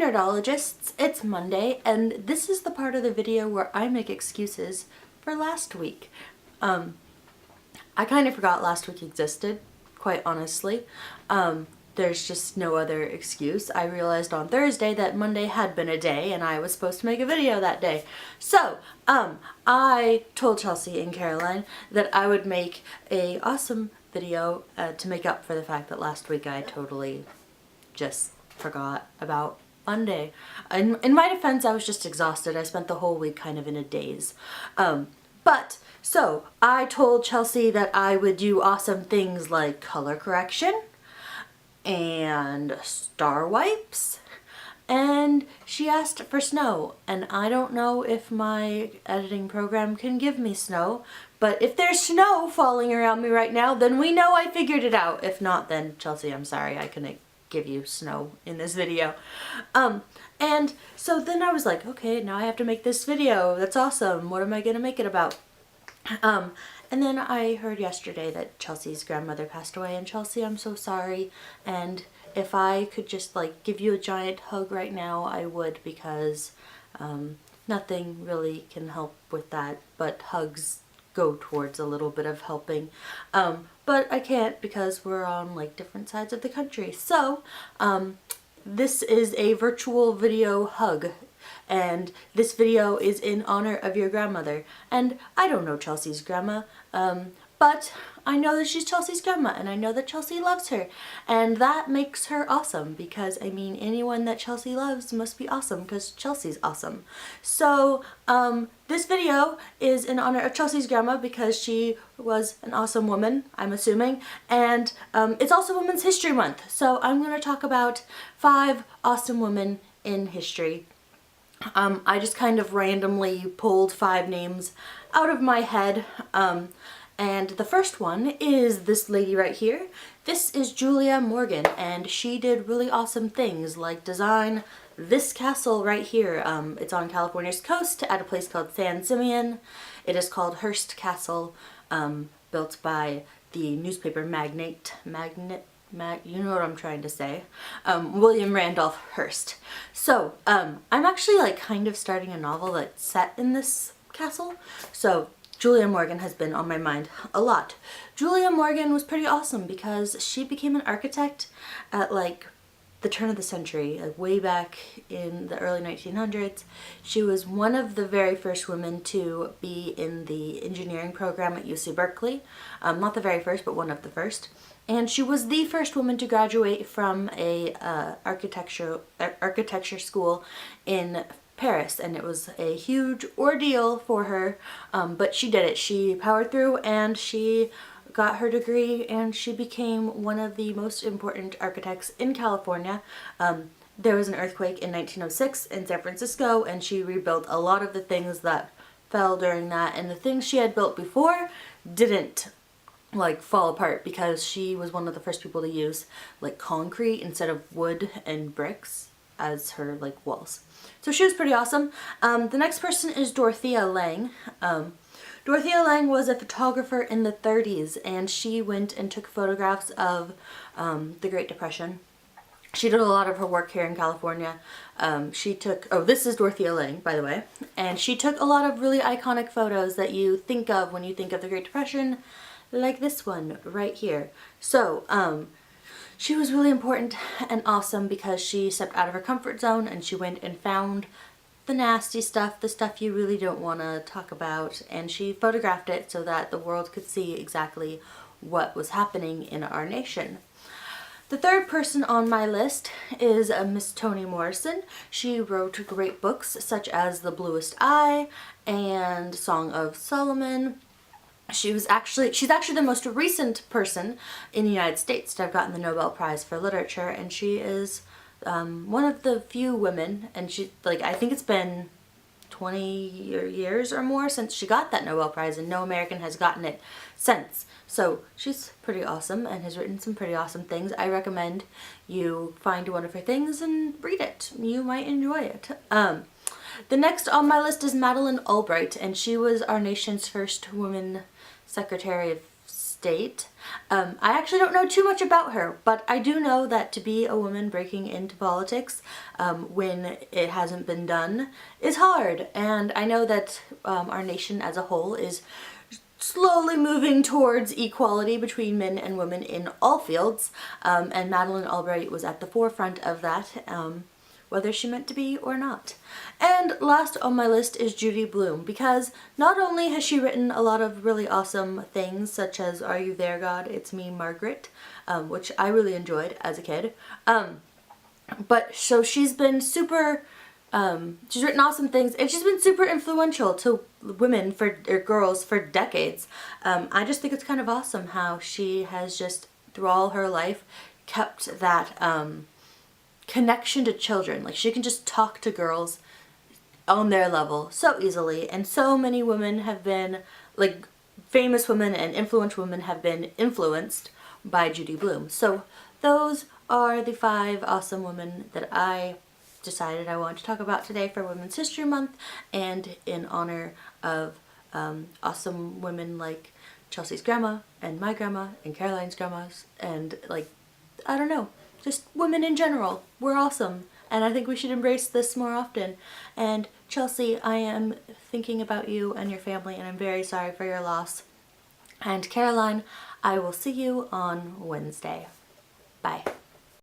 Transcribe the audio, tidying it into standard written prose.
Nerdologists, it's Monday, and this is the part of the video where I make excuses for last week. I kind of forgot last week existed, quite honestly. There's just no other excuse. I realized on Thursday that Monday had been a day and I was supposed to make a video that day. So, I told Chelsea and Caroline that I would make a awesome video to make up for the fact that last week I totally just forgot about Monday. In my defense, I was just exhausted. I spent the whole week kind of in a daze. So I told Chelsea that I would do awesome things like color correction and star wipes, and she asked for snow, and I don't know if my editing program can give me snow, but if there's snow falling around me right now, then we know I figured it out. If not, then Chelsea, I'm sorry, I couldn't give you snow in this video. And so then I was like, okay, now I have to make this video. That's awesome. What am I gonna make it about? And then I heard yesterday that Chelsea's grandmother passed away, and Chelsea, I'm so sorry. And if I could just like give you a giant hug right now, I would, because nothing really can help with that, but hugs go towards a little bit of helping. But I can't because we're on like different sides of the country. So this is a virtual video hug, and this video is in honor of your grandmother. And I don't know Chelsea's grandma, but I know that she's Chelsea's grandma, and I know that Chelsea loves her, and that makes her awesome, because I mean, anyone that Chelsea loves must be awesome because Chelsea's awesome. So this video is in honor of Chelsea's grandma because she was an awesome woman, I'm assuming, and it's also Women's History Month, so I'm going to talk about 5 awesome women in history. I just kind of randomly pulled 5 names out of my head, and the first one is this lady right here. This is Julia Morgan, and she did really awesome things like design this castle right here. It's on California's coast at a place called San Simeon. It is called Hearst Castle, built by the newspaper magnate, you know what I'm trying to say, William Randolph Hearst. So, I'm actually like kind of starting a novel that's set in this castle, so Julia Morgan has been on my mind a lot. Julia Morgan was pretty awesome because she became an architect at like the turn of the century, like way back in the early 1900s. She was one of the very first women to be in the engineering program at UC Berkeley. Not the very first, but one of the first. And she was the first woman to graduate from a architecture school in Paris, and it was a huge ordeal for her, but she did it. She powered through and she got her degree, and she became one of the most important architects in California. There was an earthquake in 1906 in San Francisco, and she rebuilt a lot of the things that fell during that, and the things she had built before didn't like fall apart because she was one of the first people to use like concrete instead of wood and bricks as her like walls. So she was pretty awesome. The next person is Dorothea Lange. Dorothea Lange was a photographer in the 30s, and she went and took photographs of the Great Depression. She did a lot of her work here in California. This is Dorothea Lange, by the way, and she took a lot of really iconic photos that you think of when you think of the Great Depression, like this one right here. So, she was really important and awesome because she stepped out of her comfort zone and she went and found the nasty stuff, the stuff you really don't want to talk about, and she photographed it so that the world could see exactly what was happening in our nation. The third person on my list is Miss Toni Morrison. She wrote great books such as The Bluest Eye and Song of Solomon. She's actually the most recent person in the United States to have gotten the Nobel Prize for Literature, and she is one of the few women, and she, like, I think it's been 20 years or more since she got that Nobel Prize, and no American has gotten it since. So she's pretty awesome and has written some pretty awesome things. I recommend you find one of her things and read it. You might enjoy it. The next on my list is Madeleine Albright, and she was our nation's first woman Secretary of state. I actually don't know too much about her, but I do know that to be a woman breaking into politics when it hasn't been done is hard. And I know that our nation as a whole is slowly moving towards equality between men and women in all fields, and Madeleine Albright was at the forefront of that, whether she meant to be or not. And last on my list is Judy Blume, because not only has she written a lot of really awesome things, such as Are You There, God? It's Me, Margaret, which I really enjoyed as a kid, but so she's been super, she's written awesome things, and she's been super influential to women or girls for decades. I just think it's kind of awesome how she has just, through all her life, kept that connection to children. Like, she can just talk to girls on their level so easily, and so many women have been, like, famous women and influential women have been influenced by Judy Blume. So those are the 5 awesome women that I decided I wanted to talk about today for Women's History Month, and in honor of awesome women like Chelsea's grandma and my grandma and Caroline's grandmas, and, like, I don't know, just women in general. We're awesome, and I think we should embrace this more often. And Chelsea, I am thinking about you and your family, and I'm very sorry for your loss. And Caroline, I will see you on Wednesday. Bye.